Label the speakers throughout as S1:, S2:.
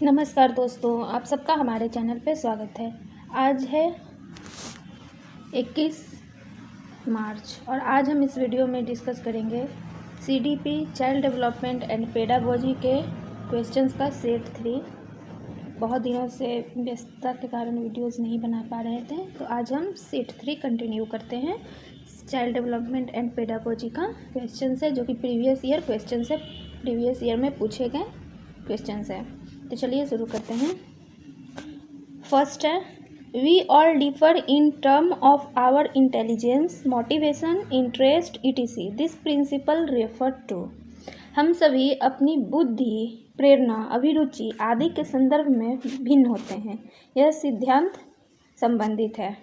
S1: नमस्कार दोस्तों, आप सबका हमारे चैनल पे स्वागत है। आज है 21 मार्च और आज हम इस वीडियो में डिस्कस करेंगे CDP child development and pedagogy के क्वेश्चंस का सेट 3। बहुत दिनों से व्यस्तता के कारण वीडियोस नहीं बना पा रहे थे, तो आज हम सेट 3 कंटिन्यू करते हैं। चाइल्ड डेवलपमेंट एंड पेडागोजी का क्वेश्चंस है जो कि प्रीवियस ईयर क्वेश्चंस है, प्रीवियस ईयर में पूछे गए क्वेश्चंस है। तो चलिए शुरू करते हैं। फर्स्ट है, we all differ in term of our intelligence, motivation, interest etc. This principle refer to. हम सभी अपनी बुद्धि, प्रेरणा, अभिरुचि आदि के संदर्भ में भिन्न होते हैं। यह सिद्धांत संबंधित है।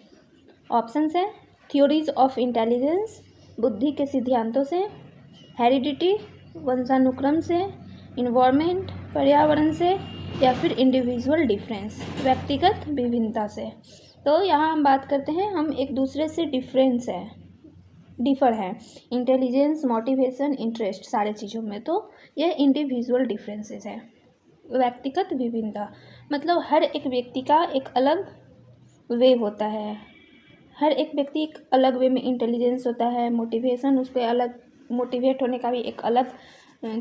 S1: ऑप्शंस है थ्योरीज ऑफ इंटेलिजेंस, बुद्धि के सिद्धांतों से, हेरिडिटी वंशानुक्रम से, इन्वायरमेंट पर्यावरण से, या फिर इंडिविजुअल डिफरेंस व्यक्तिगत विभिन्नता से। तो यहाँ हम बात करते हैं, हम एक दूसरे से डिफर है इंटेलिजेंस, मोटिवेशन, इंटरेस्ट सारे चीज़ों में। तो यह इंडिविजुअल डिफरेंसेस है। व्यक्तिगत विभिन्नता मतलब हर एक व्यक्ति का एक अलग वे होता है, हर एक व्यक्ति एक अलग वे में इंटेलिजेंस होता है, मोटिवेशन उस पर अलग, मोटिवेट होने का भी एक अलग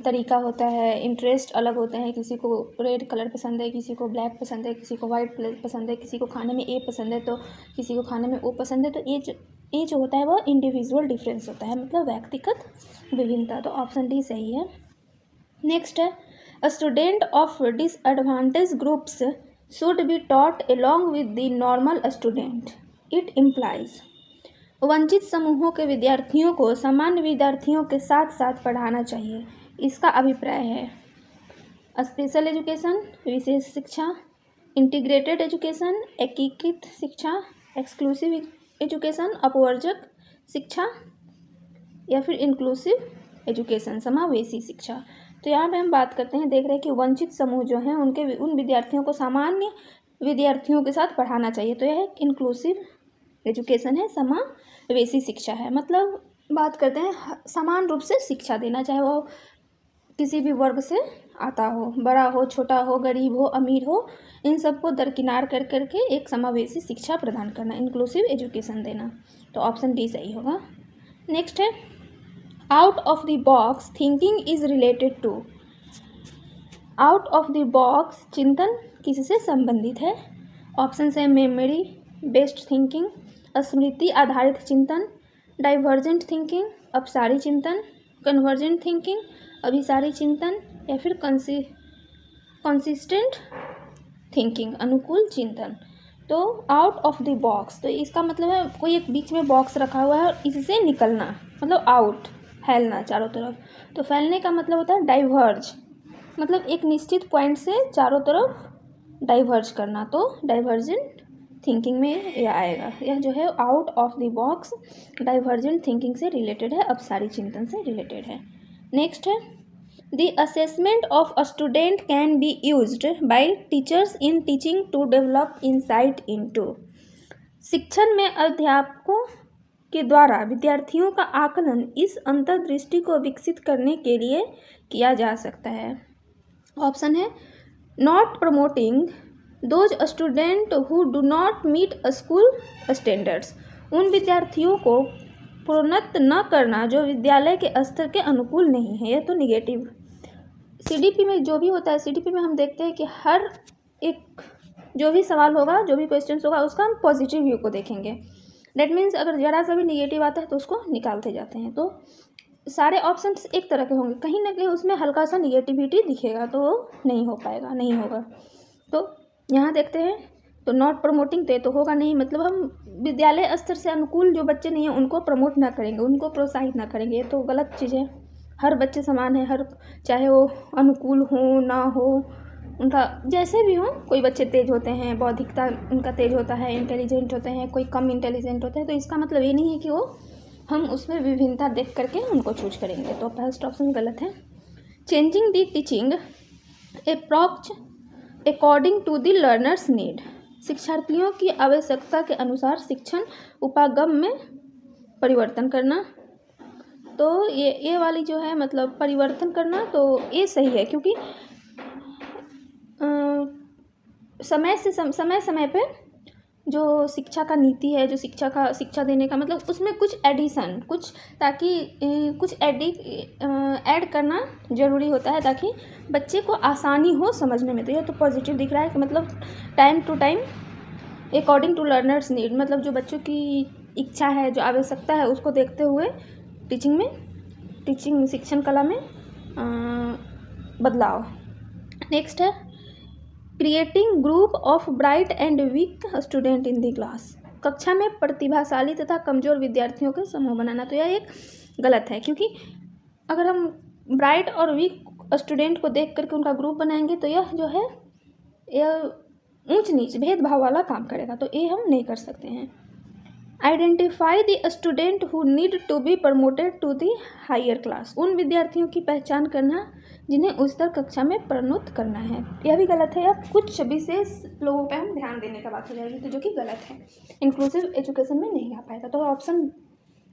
S1: तरीका होता है, इंटरेस्ट अलग होता है। किसी को रेड कलर पसंद है, किसी को ब्लैक पसंद है, किसी को वाइट पसंद है, किसी को खाने में ए पसंद है तो किसी को खाने में ओ पसंद है। तो ये जो होता है वो इंडिविजुअल डिफरेंस होता है, मतलब व्यक्तिगत विभिन्नता। तो ऑप्शन डी सही है। नेक्स्ट है, a student of disadvantage groups should be taught along with the normal student. It implies वंचित समूहों के विद्यार्थियों को सामान्य विद्यार्थियों के साथ साथ पढ़ाना चाहिए। इसका अभिप्राय है स्पेशल एजुकेशन विशेष शिक्षा, इंटीग्रेटेड एजुकेशन एकीकृत शिक्षा, एक्सक्लूसिव एजुकेशन अपवर्जक शिक्षा, या फिर इंक्लूसिव एजुकेशन समावेशी शिक्षा। तो यहाँ पे हम बात करते हैं, देख रहे हैं कि वंचित समूह जो हैं उन विद्यार्थियों को सामान्य विद्यार्थियों के साथ पढ़ाना चाहिए। तो यह इंक्लूसिव एजुकेशन है, समावेशी शिक्षा है। मतलब बात करते हैं समान रूप से शिक्षा देना, चाहे वो किसी भी वर्ग से आता हो, बड़ा हो, छोटा हो, गरीब हो, अमीर हो, इन सबको दरकिनार कर करके एक समावेशी शिक्षा प्रदान करना, इंक्लूसिव एजुकेशन देना। तो ऑप्शन डी सही होगा। नेक्स्ट है, out of the box thinking is related to. Out of the box चिंतन किससे संबंधित है? ऑप्शन है मेमोरी बेस्ड थिंकिंग, स्मृति आधारित चिंतन, डाइवर्जेंट थिंकिंग अपसारी चिंतन, कन्वर्जेंट थिंकिंग अभिसारी चिंतन, या फिर कंसिस्टेंट थिंकिंग अनुकूल चिंतन। तो आउट ऑफ द बॉक्स, तो इसका मतलब है कोई एक बीच में बॉक्स रखा हुआ है और इससे निकलना, मतलब आउट, फैलना चारों तरफ। तो फैलने का मतलब होता है डाइवर्ज, मतलब एक निश्चित पॉइंट से चारों तरफ डाइवर्ज करना। तो डाइवर्जेंट थिंकिंग में यह आएगा। यह जो है out of the box divergent thinking से रिलेटेड है, अपसारी चिंतन से रिलेटेड है। नेक्स्ट है, the assessment of a student can be used by teachers in teaching to develop insight into. शिक्षण में अध्यापकों के द्वारा विद्यार्थियों का आकलन इस अंतर्दृष्टि को विकसित करने के लिए किया जा सकता है। ऑप्शन है not promoting those student who do not meet school standards. उन विद्यार्थियों को प्रोन्नत न करना जो विद्यालय के स्तर के अनुकूल नहीं है। यह तो निगेटिव। CDP में जो भी होता है, CDP में हम देखते हैं कि हर एक जो भी सवाल होगा, जो भी क्वेश्चन होगा, उसका हम पॉजिटिव व्यू को देखेंगे। डेट मीन्स अगर ज़रा सा भी निगेटिव आता है तो उसको निकालते जाते हैं। तो सारे ऑप्शंस एक तरह के होंगे, कहीं ना कहीं उसमें हल्का सा निगेटिविटी दिखेगा, तो वो नहीं हो पाएगा, नहीं होगा। तो यहाँ देखते हैं, तो नॉट प्रमोटिंग तो होगा नहीं, मतलब हम विद्यालय स्तर से अनुकूल जो बच्चे नहीं हैं उनको प्रमोट ना करेंगे, उनको प्रोत्साहित ना करेंगे। ये तो गलत चीज़ है। हर बच्चे समान है, हर चाहे वो अनुकूल हो ना हो, उनका जैसे भी हो। कोई बच्चे तेज होते हैं, बौद्धिकता उनका तेज होता है, इंटेलिजेंट होते हैं, कोई कम इंटेलिजेंट होते हैं। तो इसका मतलब ये नहीं है कि वो हम उसमें विभिन्नता देख करके उनको चूज करेंगे। तो फर्स्ट ऑप्शन गलत है। Changing the teaching approach according to the learners need. शिक्षार्थियों की आवश्यकता के अनुसार शिक्षण उपागम में परिवर्तन करना। तो ये वाली जो है मतलब परिवर्तन करना, तो ये सही है, क्योंकि समय समय पे जो शिक्षा का नीति है, जो शिक्षा देने का मतलब उसमें कुछ एडिशन ताकि कुछ ऐड करना ज़रूरी होता है ताकि बच्चे को आसानी हो समझने में। तो यह तो पॉजिटिव दिख रहा है कि मतलब time to time according to learners need, मतलब जो बच्चों की इच्छा है, जो आवश्यकता है, उसको देखते हुए शिक्षण कला में बदलाव। नेक्स्ट है creating group of bright and weak student in the class. कक्षा में प्रतिभाशाली तथा कमज़ोर विद्यार्थियों के समूह बनाना। तो यह एक गलत है, क्योंकि अगर हम ब्राइट और वीक स्टूडेंट को देख करके उनका ग्रुप बनाएंगे तो यह जो है यह ऊंच नीच भेदभाव वाला काम करेगा, तो ये हम नहीं कर सकते हैं। Identify the student who need to be promoted to the higher class. उन विद्यार्थियों की पहचान करना जिन्हें उच्चतर कक्षा में प्रोन्नत करना है। यह भी गलत है। अब कुछ विशेष लोगों पर हम ध्यान देने का बात हो जाएगी, तो जो कि गलत है, इंक्लूसिव एजुकेशन में नहीं आ पाएगा। तो option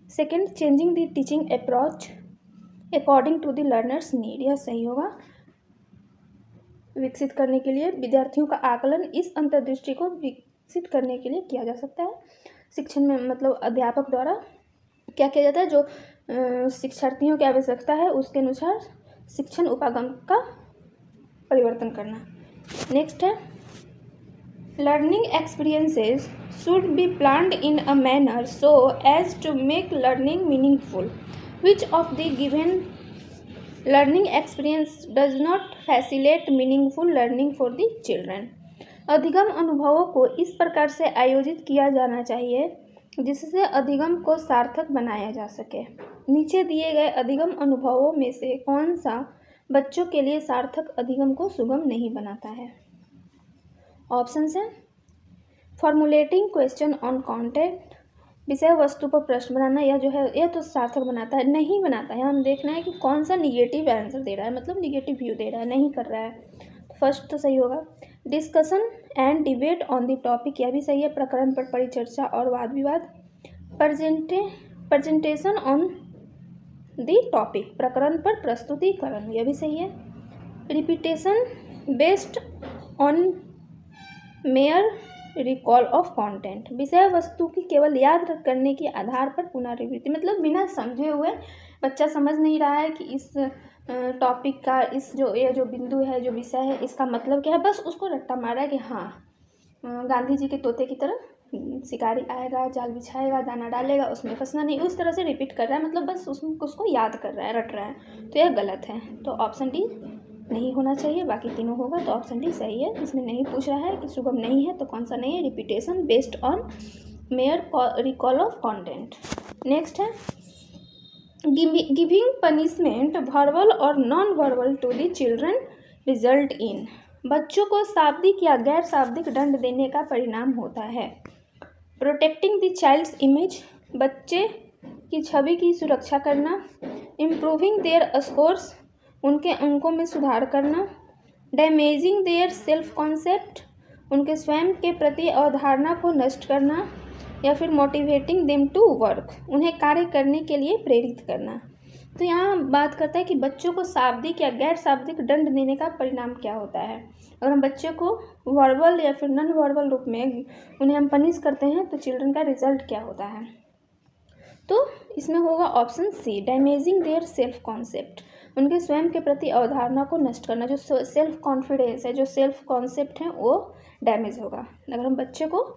S1: second, changing the teaching approach according to the learners need, यह सही होगा। विकसित करने के लिए विद्यार्थियों का आकलन इस अंतर्दृष्टि को विकसित करने के लिए किया जा सकता है। शिक्षण में मतलब अध्यापक द्वारा क्या किया जाता है, जो शिक्षार्थियों की आवश्यकता है उसके अनुसार शिक्षण उपागम का परिवर्तन करना। नेक्स्ट है learning experiences should be planned in a manner so as to make learning meaningful. Which of the given learning experience does not facilitate meaningful learning for the children. अधिगम अनुभवों को इस प्रकार से आयोजित किया जाना चाहिए जिससे अधिगम को सार्थक बनाया जा सके। नीचे दिए गए अधिगम अनुभवों में से कौन सा बच्चों के लिए सार्थक अधिगम को सुगम नहीं बनाता है? ऑप्शंस हैं फॉर्मुलेटिंग क्वेश्चन ऑन कंटेंट, विषय वस्तु पर प्रश्न बनाना, यह जो है यह तो सार्थक बनाता है, नहीं बनाता है। हम देखना है कि कौन सा निगेटिव आंसर दे रहा है, मतलब निगेटिव व्यू दे रहा है, नहीं कर रहा है। तो फर्स्ट तो सही होगा। Discussion and debate on the topic, यह भी सही है, प्रकरण पर परिचर्चा और वाद विवाद। प्रेजेंटेशन ऑन द टॉपिक, प्रकरण पर प्रस्तुतिकरण, यह भी सही है। Repetition based on mere recall of content, विषय वस्तु की केवल याद करने के आधार पर पुनरावृत्ति, मतलब बिना समझे हुए बच्चा समझ नहीं रहा है कि इस टॉपिक का ये जो बिंदु है, जो विषय है, इसका मतलब क्या है, बस उसको रट्टा मारा है कि हाँ गांधी जी के तोते की तरह शिकारी आएगा, जाल बिछाएगा, दाना डालेगा, उसमें फंसना नहीं, उस तरह से रिपीट कर रहा है, मतलब बस उसको याद कर रहा है, रट रहा है। तो यह गलत है, तो ऑप्शन डी नहीं होना चाहिए, बाकी तीनों होगा। तो ऑप्शन डी सही है। इसमें नहीं पूछ रहा है कि सुगम नहीं है, तो कौन सा नहीं है? Repetition based on mere recall of content. Next है गिविंग पनिशमेंट वर्बल और non verbal to the children result in, बच्चों को शाब्दिक या गैर शाब्दिक दंड देने का परिणाम होता है। प्रोटेक्टिंग द चाइल्ड्स इमेज, बच्चे की छवि की सुरक्षा करना। इम्प्रूविंग देयर स्कोर्स, उनके अंकों में सुधार करना। डैमेजिंग देयर सेल्फ कॉन्सेप्ट, उनके स्वयं के प्रति अवधारणा को नष्ट करना। या फिर मोटिवेटिंग देम टू वर्क, उन्हें कार्य करने के लिए प्रेरित करना। तो यहाँ बात करता है कि बच्चों को शाब्दिक या गैर शाब्दिक दंड देने का परिणाम क्या होता है। अगर हम बच्चे को वर्बल या फिर नॉन वर्बल रूप में उन्हें हम पनिश करते हैं तो चिल्ड्रन का रिजल्ट क्या होता है? तो इसमें होगा option C, damaging their self concept, उनके स्वयं के प्रति अवधारणा को नष्ट करना। जो सेल्फ कॉन्फिडेंस है, जो सेल्फ कॉन्सेप्ट है, वो डैमेज होगा अगर हम बच्चे को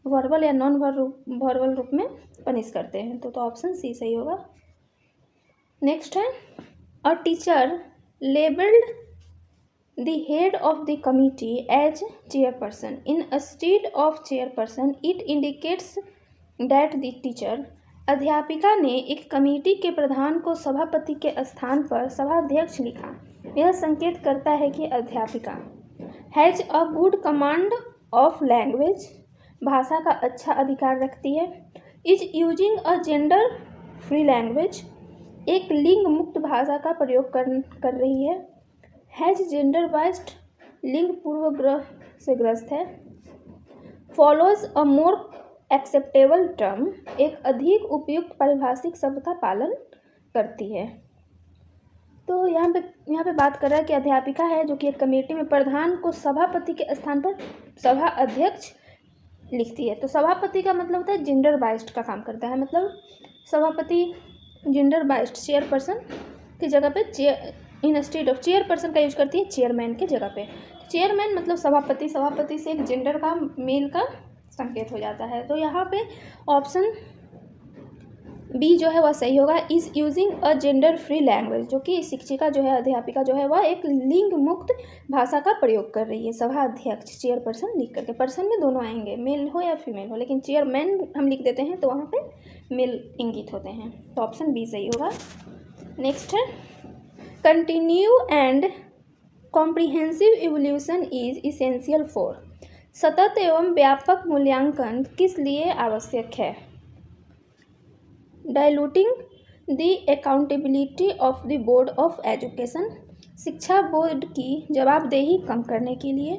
S1: वर्बल या नॉन वर्बल रूप में पनिश करते हैं। तो ऑप्शन सी सही होगा। नेक्स्ट है a teacher labelled the head of the committee as chairperson, instead of chairperson it indicates that the teacher, अध्यापिका ने एक कमेटी के प्रधान को सभापति के स्थान पर सभाध्यक्ष लिखा। यह संकेत करता है कि अध्यापिका has a good command of language, भाषा का अच्छा अधिकार रखती है। Is using a gender free language, एक लिंग मुक्त भाषा का प्रयोग कर रही है। हैज़ जेंडर बाइस्ड, लिंग पूर्वग्रह से ग्रस्त है। Follows a more acceptable term, एक अधिक उपयुक्त पारिभाषिक शब्द का पालन करती है। तो यहाँ पे बात कर रहा है कि अध्यापिका है जो कि एक कमेटी में प्रधान को सभापति के स्थान पर सभा अध्यक्ष लिखती है। तो सभापति का मतलब होता है जेंडर बाइस्ड का काम करता है, मतलब सभापति जेंडर बाइस्ड चेयरपर्सन की जगह पे इंस्टेड ऑफ चेयरपर्सन का यूज करती है चेयरमैन की जगह पे। चेयरमैन मतलब सभापति, सभापति से एक जेंडर का मेल का संकेत हो जाता है। तो यहाँ पे ऑप्शन बी जो है वह सही होगा, is using a gender free language, जो कि शिक्षिका जो है अध्यापिका जो है वह एक लिंग मुक्त भाषा का प्रयोग कर रही है। सभा अध्यक्ष चेयरपर्सन लिख करके, पर्सन में दोनों आएंगे, मेल हो या फीमेल हो, लेकिन चेयरमैन हम लिख देते हैं तो वहाँ पे मेल इंगित होते हैं। तो ऑप्शन बी सही होगा। नेक्स्ट है continue and comprehensive evolution is essential for. सतत एवं व्यापक मूल्यांकन किस लिए आवश्यक है? Diluting the accountability of the board of education, शिक्षा बोर्ड की जवाबदेही कम करने के लिए,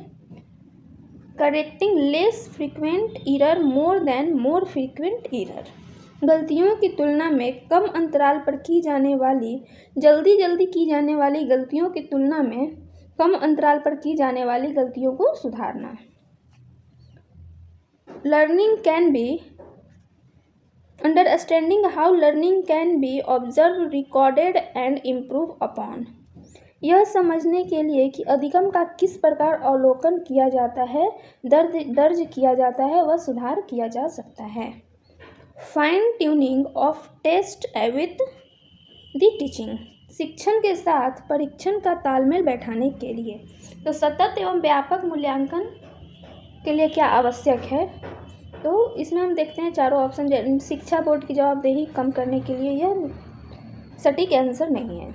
S1: correcting less frequent error more than मोर फ्रीक्वेंट एरर, गलतियों की तुलना में कम अंतराल पर की जाने वाली जल्दी की जाने वाली गलतियों की तुलना में कम अंतराल पर की जाने वाली गलतियों को सुधारना। Learning can be understanding how learning can be observe recorded and improve upon, यह समझने के लिए कि अधिगम का किस प्रकार अवलोकन किया जाता है, दर्ज किया जाता है व सुधार किया जा सकता है। Fine tuning of test with the teaching, शिक्षण के साथ परीक्षण का तालमेल बैठाने के लिए। तो सतत एवं व्यापक मूल्यांकन के लिए क्या आवश्यक है? तो इसमें हम देखते हैं चारों ऑप्शन। शिक्षा बोर्ड की जवाबदेही कम करने के लिए यह सटीक आंसर नहीं है।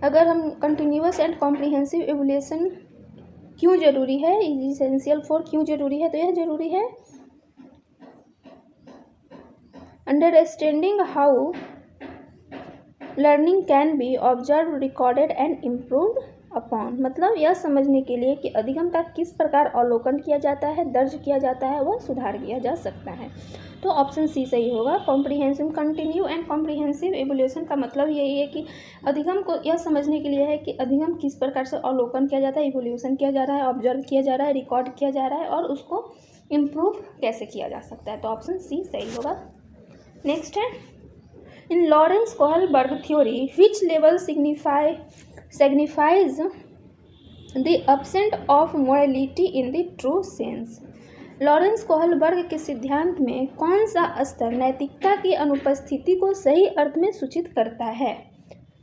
S1: अगर हम कंटिन्यूअस एंड कॉम्प्रिहेंसिव इवोल्यूशन क्यों जरूरी है, इज इसेंशियल फॉर क्यों जरूरी है, तो यह जरूरी है understanding how learning can be observe recorded and improved upon, मतलब यह समझने के लिए कि अधिगम का किस प्रकार अवलोकन किया जाता है, दर्ज किया जाता है व सुधार किया जा सकता है। तो ऑप्शन सी सही होगा। Comprehensive continue and comprehensive evolution का मतलब यही है कि अधिगम को यह समझने के लिए है कि अधिगम किस प्रकार से अवलोकन किया जाता है, इवोल्यूशन किया जा रहा है, ऑब्जर्व किया जा रहा है, रिकॉर्ड किया जा रहा है और उसको इम्प्रूव कैसे किया जा सकता है। तो ऑप्शन सी सही होगा। नेक्स्ट है in Lawrence Kohlberg theory which level signifies the absence of morality in the true sense। Lawrence Kohlberg के सिद्धांत में कौन सा स्तर नैतिकता की अनुपस्थिति को सही अर्थ में सूचित करता है?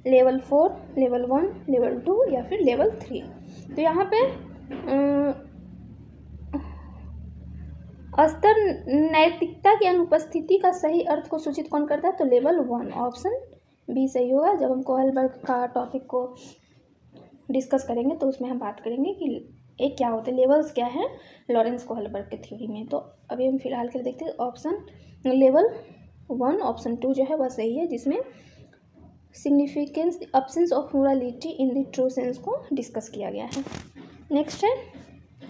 S1: लेवल 4, लेवल 1, लेवल 2 या फिर लेवल 3। तो यहाँ पे स्तर नैतिकता की अनुपस्थिति का सही अर्थ को सूचित कौन करता है? तो लेवल 1, ऑप्शन बी सही होगा। जब हम कोहलबर्ग का टॉपिक को डिस्कस करेंगे तो उसमें हम बात करेंगे कि एक क्या होते हैं, लेवल्स क्या हैं लॉरेंस कोहलबर्ग के थ्योरी में। तो अभी हम फिलहाल के लिए देखते हैं ऑप्शन लेवल 1, ऑप्शन 2 जो है वह सही है, जिसमें significance absence of morality in the true sense को डिस्कस किया गया है। नेक्स्ट है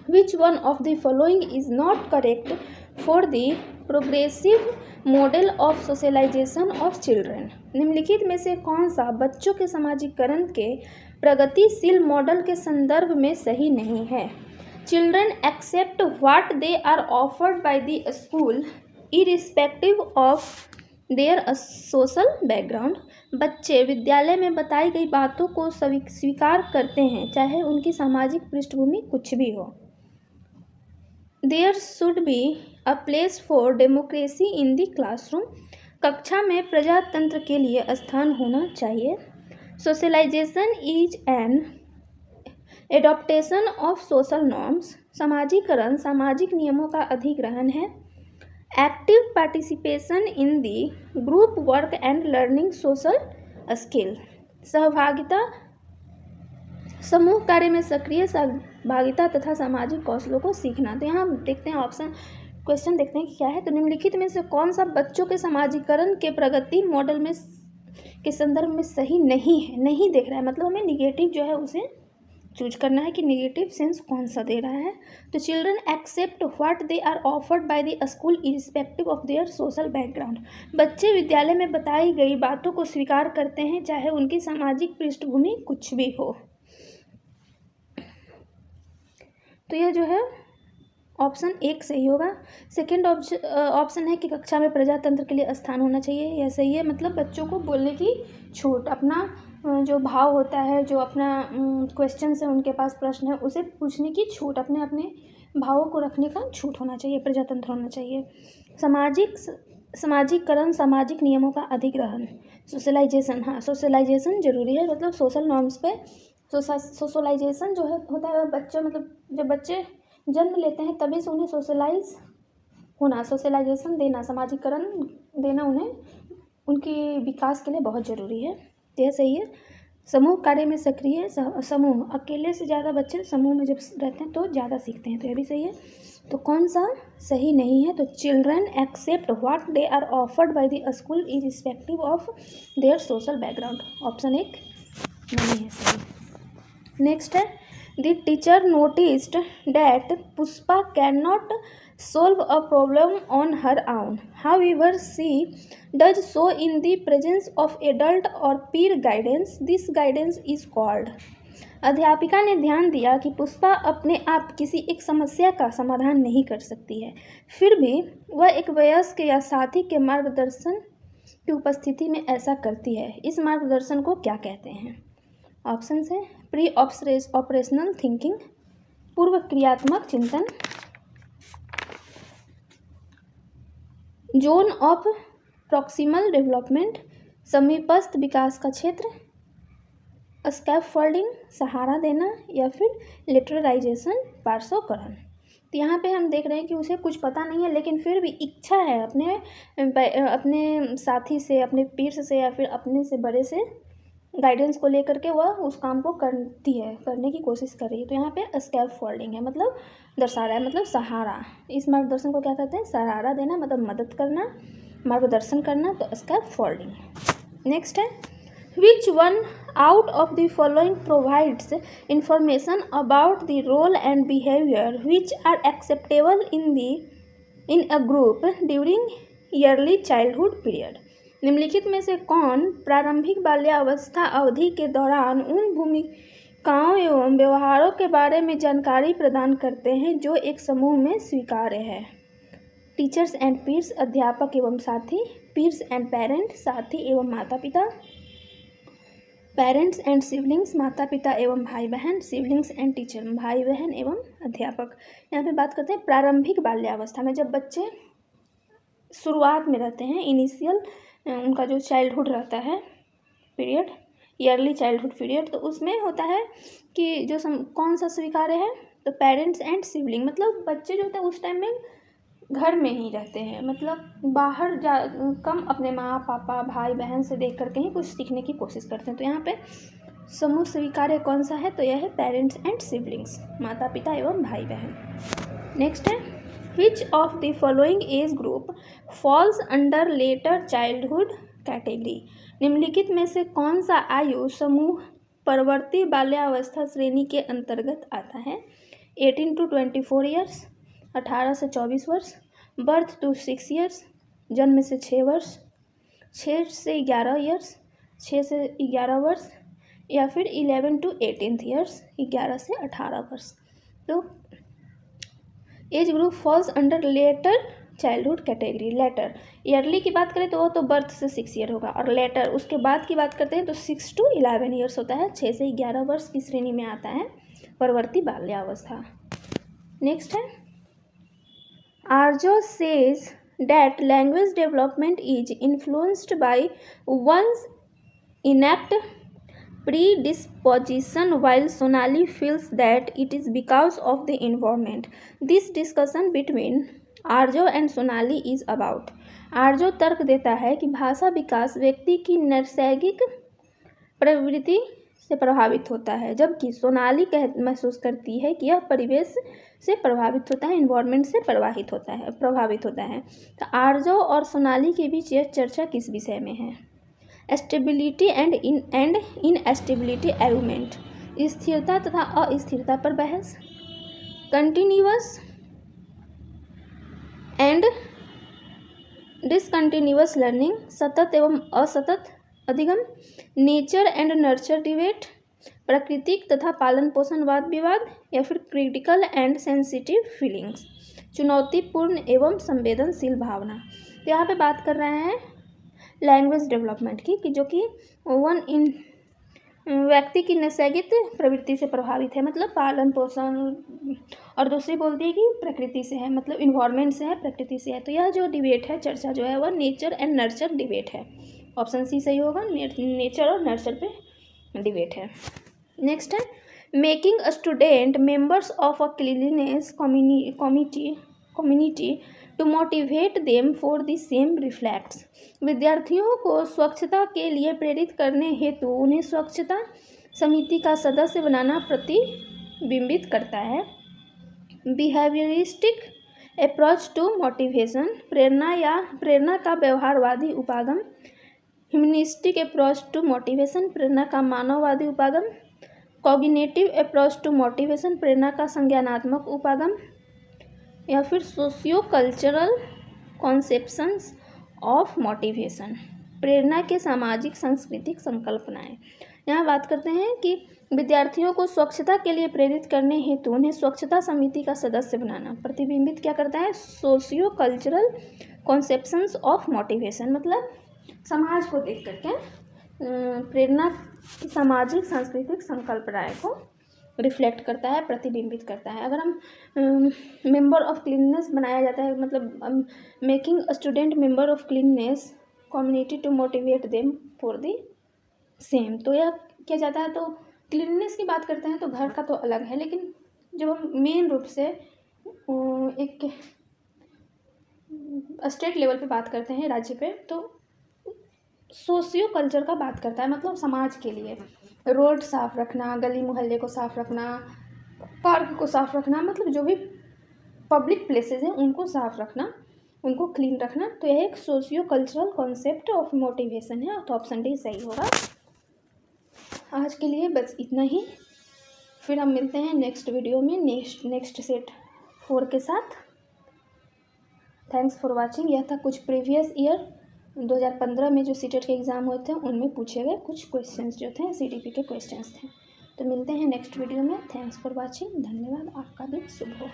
S1: which one of the following is not correct for the progressive model of socialization of children. निम्नलिखित में से कौन सा बच्चों के समाजीकरण के प्रगतिशील मॉडल के संदर्भ में सही नहीं है? Children accept what they are offered by the school irrespective of their social background. बच्चे विद्यालय में बताई गई बातों को स्वीकार करते हैं चाहे उनकी सामाजिक पृष्ठभूमि कुछ भी हो। There should be a place for democracy in the classroom. कक्षा में प्रजातंत्र के लिए स्थान होना चाहिए। Socialization is an adaptation of social norms. समाजीकरण सामाजिक नियमों का अधिग्रहण है। Active participation in the group work and learning social skill. सहभागिता समूह कार्य में सक्रिय सहभागिता तथा सामाजिक कौशलों को सीखना। तो यहाँ देखते हैं ऑप्शन क्वेश्चन देखते हैं कि क्या है। तो निम्नलिखित में से कौन सा बच्चों के समाजीकरण के प्रगति मॉडल में के संदर्भ में सही नहीं है, नहीं देख रहा है, मतलब हमें निगेटिव जो है उसे चूज करना है कि नेगेटिव सेंस कौन सा दे रहा है। तो children accept what they are offered by the school irrespective of their social background. बच्चे विद्यालय में बताई गई बातों को स्वीकार करते हैं चाहे उनकी सामाजिक पृष्ठभूमि कुछ भी हो। तो यह जो है ऑप्शन 1 सही होगा। सेकेंड ऑप्शन है कि कक्षा में प्रजातंत्र के लिए स्थान होना चाहिए, यह सही है। मतलब बच्चों को बोलने की छूट, अपना जो भाव होता है, जो अपना क्वेश्चन है, उनके पास प्रश्न है, उसे पूछने की छूट, अपने अपने भावों को रखने का छूट होना चाहिए, प्रजातंत्र होना चाहिए। समाजीकरण, सामाजिक नियमों का अधिग्रहण, सोशलाइजेशन। हाँ, सोशलाइजेशन जरूरी है, मतलब सोशल नॉर्म्स पे सोशलाइजेशन जो है होता है बच्चा, मतलब जब बच्चे जन्म लेते हैं तभी से उन्हें सोशलाइज होना, सोशलाइजेशन देना, समाजीकरण देना उन्हें उनके विकास के लिए बहुत ज़रूरी है। तो यह सही है। समूह कार्य में सक्रिय समूह, अकेले से ज़्यादा बच्चे समूह में जब रहते हैं तो ज़्यादा सीखते हैं, तो यह भी सही है। तो कौन सा सही नहीं है? तो children accept what they are offered by the school irrespective of their social background, option 1 नहीं है सही। नेक्स्ट है, the teacher noticed that Pushpa can not solve a problem on her own. However, she does so in the presence of adult or peer guidance. This guidance is called. अध्यापिका ने ध्यान दिया कि पुष्पा अपने आप किसी एक समस्या का समाधान नहीं कर सकती है, फिर भी वह एक वयस्क या साथी के मार्गदर्शन की उपस्थिति में ऐसा करती है। इस मार्गदर्शन को क्या कहते हैं? ऑप्शन है प्री ऑपरेशनल थिंकिंग, पूर्व क्रियात्मक चिंतन, जोन ऑफ प्रॉक्सिमल डेवलपमेंट, समीपस्थ विकास का क्षेत्र, स्कैफोल्डिंग सहारा देना, या फिर लिटरलाइजेशन पार्श्वकरण। तो यहाँ पे हम देख रहे हैं कि उसे कुछ पता नहीं है लेकिन फिर भी इच्छा है अपने साथी से, अपने पीर्स से या फिर अपने से बड़े से गाइडेंस को लेकर के वह उस काम को करने की कोशिश कर रही है। तो यहाँ पे स्कैफोल्डिंग है, मतलब दर्शा रहा है, मतलब सहारा। इस मार्गदर्शन को क्या कहते हैं? सहारा देना, मतलब मदद करना, मार्गदर्शन करना, तो स्कैफोल्डिंग। नेक्स्ट है, which one out of the following provides information about the role and behaviour which are acceptable in a group during early childhood period. निम्नलिखित में से कौन प्रारंभिक बाल्यावस्था अवधि के दौरान उन भूमिकाओं एवं व्यवहारों के बारे में जानकारी प्रदान करते हैं जो एक समूह में स्वीकार्य है? टीचर्स एंड पीर्स, अध्यापक एवं साथी, पीर्स एंड पेरेंट, साथी एवं माता पिता, पेरेंट्स एंड सिबलिंग्स, माता पिता एवं भाई बहन, सिबलिंग्स एंड टीचर, भाई बहन एवं अध्यापक। यहाँ पे बात करते हैं प्रारंभिक बाल्यावस्था में, जब बच्चे शुरुआत में रहते हैं, इनिशियल उनका जो चाइल्डहुड रहता है पीरियड, ईयरली चाइल्डहुड पीरियड, तो उसमें होता है कि जो कौन सा स्वीकार्य है? तो पेरेंट्स एंड सिबलिंग, मतलब बच्चे जो होते हैं उस टाइम में घर में ही रहते हैं, मतलब बाहर कम अपने माँ पापा भाई बहन से देख करके ही कुछ सीखने की कोशिश करते हैं। तो यहाँ पे समूह स्वीकार्य कौन सा है? तो यह है पेरेंट्स एंड सिबलिंग्स, माता पिता एवं भाई बहन। नेक्स्ट है, विच of the following as group falls under later childhood category. निम्नलिखित में से कौन सा आयु समूह परवर्ती बाल्यावस्था श्रेणी के अंतर्गत आता है? 18 to 24 ईयर्स, 18 से 24 वर्ष, बर्थ टू 6 ईयर्स, जन्म से 6 वर्ष, 6 से 11 ईयर्स, 6 से 11 वर्ष, या फिर 11 to 18 ईयर्स, 11 से 18 वर्ष। तो age group falls under later childhood category. Later early की बात करें तो वो तो बर्थ से 6 ईयर होगा, और लेटर उसके बाद की बात करते हैं तो 6 to 11 ईयर्स होता है, 6 से 11 वर्ष की श्रेणी में आता है परवर्ती बाल्यावस्था। नेक्स्ट है, आर्जो says that language development is influenced by one's innate predisposition, while Sonali feels that it is because of the environment. This discussion between Arjo and Sonali is about. Arjo तर्क देता है कि भाषा विकास व्यक्ति की नैसर्गिक प्रवृत्ति से प्रभावित होता है, जबकि सोनाली महसूस करती है कि यह परिवेश से प्रभावित होता है, इन्वायरमेंट से प्रभावित होता है। तो आर्जो और सोनाली के बीच यह चर्चा किस विषय में है? Stability and instability argument. स्थिरता तथा अस्थिरता पर बहस, कंटिन्यूअस एंड डिसकंटिन्यूअस लर्निंग, सतत एवं असतत अधिगम, नेचर एंड नर्चर डिबेट, प्राकृतिक तथा पालन पोषण वाद विवाद, या फिर क्रिटिकल एंड सेंसिटिव फीलिंग्स, चुनौतीपूर्ण एवं संवेदनशील भावना। तो यहाँ पे बात कर रहे हैं लैंग्वेज डेवलपमेंट की, कि जो कि व्यक्ति की नैसर्गिक प्रवृत्ति से प्रभावित है, मतलब पालन पोषण, और दूसरी बोलती है कि प्रकृति से है, मतलब इन्वायरमेंट से है, प्रकृति से है। तो यह जो डिबेट है, चर्चा जो है वह नेचर एंड नर्चर डिबेट है। ऑप्शन सी सही होगा, नेचर और नर्चर पे डिबेट है। नेक्स्ट है making a student members of a cleanliness community to motivate them for the same reflects, विद्यार्थियों को स्वच्छता के लिए प्रेरित करने हेतु उन्हें स्वच्छता समिति का सदस्य बनाना प्रतिबिंबित करता है। बिहेवियरिस्टिक अप्रोच टू मोटिवेशन, प्रेरणा का व्यवहारवादी उपागम, ह्यूमनिस्टिक अप्रोच टू मोटिवेशन, प्रेरणा का मानववादी उपागम, कॉग्निटिव अप्रोच टू मोटिवेशन, प्रेरणा का संज्ञानात्मक उपागम, या फिर socio cultural conceptions of motivation, प्रेरणा के सामाजिक सांस्कृतिक संकल्पनाएं। यहाँ बात करते हैं कि विद्यार्थियों को स्वच्छता के लिए प्रेरित करने हेतु उन्हें स्वच्छता समिति का सदस्य बनाना प्रतिबिंबित क्या करता है, socio cultural conceptions of motivation, मतलब समाज को देख करके प्रेरणा की सामाजिक सांस्कृतिक संकल्पनाएं को रिफ्लेक्ट करता है, प्रतिबिंबित करता है। अगर हम मेंबर ऑफ क्लीननेस बनाया जाता है, मतलब making a student member of cleanness community to motivate them for the same, तो यह किया जाता है। तो क्लीननेस की बात करते हैं तो घर का तो अलग है, लेकिन जब हम मेन रूप से एक स्टेट लेवल पे बात करते हैं, राज्य पे, तो सोशियो कल्चर का बात करता है, मतलब समाज के लिए रोड साफ रखना, गली मोहल्ले को साफ रखना, पार्क को साफ रखना, मतलब जो भी पब्लिक प्लेसेस हैं उनको साफ रखना, उनको क्लीन रखना। तो यह एक socio cultural concept of motivation है, तो ऑप्शन डी सही होगा। आज के लिए बस इतना ही, फिर हम मिलते हैं नेक्स्ट वीडियो में नेक्स्ट सेट 4 के साथ। Thanks for watching. यह था कुछ प्रीवियस ईयर 2015 में जो सीटेट के एग्ज़ाम हुए थे उनमें पूछे गए कुछ क्वेश्चंस जो थे, सीटीपी के क्वेश्चंस थे। तो मिलते हैं नेक्स्ट वीडियो में। Thanks for watching. धन्यवाद। आपका दिन शुभ हो।